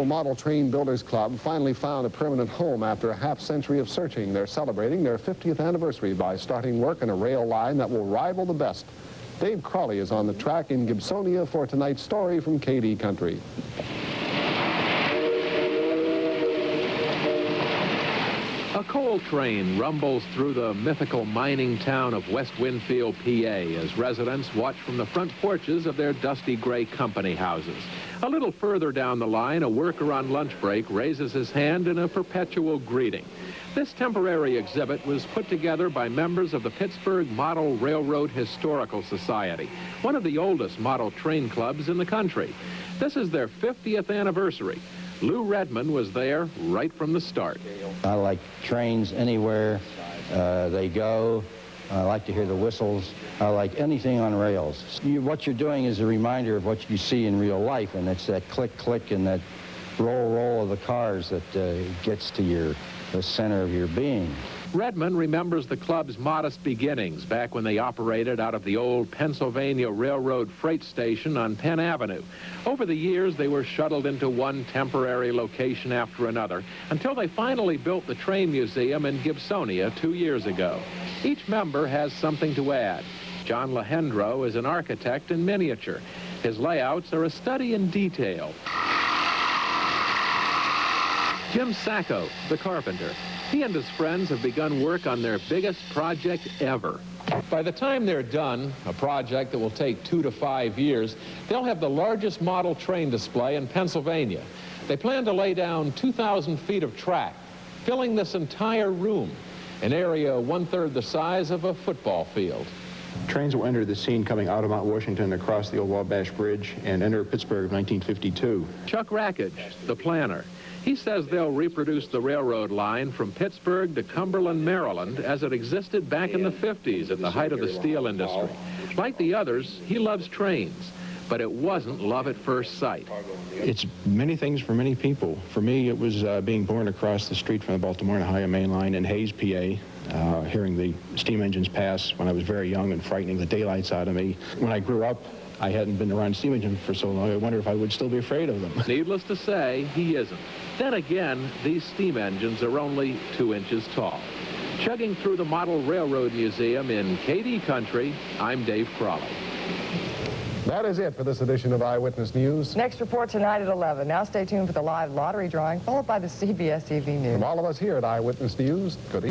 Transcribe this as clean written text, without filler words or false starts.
Model Train Builders Club finally found a permanent home after a half-century of searching. They're celebrating their 50th anniversary by starting work on a rail line that will rival the best. Dave Crawley is on the track in Gibsonia for tonight's story from KD Country. A coal train rumbles through the mythical mining town of West Winfield, PA, as residents watch from the front porches of their dusty gray company houses. A little further down the line, a worker on lunch break raises his hand in a perpetual greeting. This temporary exhibit was put together by members of the Pittsburgh Model Railroad Historical Society, one of the oldest model train clubs in the country. This is their 50th anniversary. Lou Redmond was there right from the start. I like trains anywhere they go. I like to hear the whistles. I like anything on rails. What you're doing is a reminder of what you see in real life, and it's that click, click, and that roll of the cars that gets to the center of your being. Redmond remembers the club's modest beginnings back when they operated out of the old Pennsylvania Railroad freight station on Penn Avenue. Over the years, they were shuttled into one temporary location after another until they finally built the train museum in Gibsonia 2 years ago. Each member has something to add. John Lehendro is an architect in miniature. His layouts are a study in detail. Jim Sacco, the carpenter. He and his friends have begun work on their biggest project ever. By the time they're done, a project that will take 2 to 5 years, they'll have the largest model train display in Pennsylvania. They plan to lay down 2,000 feet of track, filling this entire room, an area 1/3 the size of a football field. Trains will enter the scene coming out of Mount Washington across the old Wabash Bridge and enter Pittsburgh in 1952. Chuck Rackage, the planner. He says they'll reproduce the railroad line from Pittsburgh to Cumberland, Maryland, as it existed back in the 50s at the height of the steel industry. Like the others, he loves trains, but it wasn't love at first sight. It's many things for many people. For me, it was being born across the street from the Baltimore and Ohio main line in Hayes, PA, hearing the steam engines pass when I was very young and frightening the daylights out of me. When I grew up, I hadn't been around steam engines for so long, I wonder if I would still be afraid of them. Needless to say, he isn't. Then again, these steam engines are only 2 inches tall. Chugging through the Model Railroad Museum in KD Country, I'm Dave Crawley. That is it for this edition of Eyewitness News. Next report tonight at 11. Now stay tuned for the live lottery drawing, followed by the CBS TV News. From all of us here at Eyewitness News, good evening.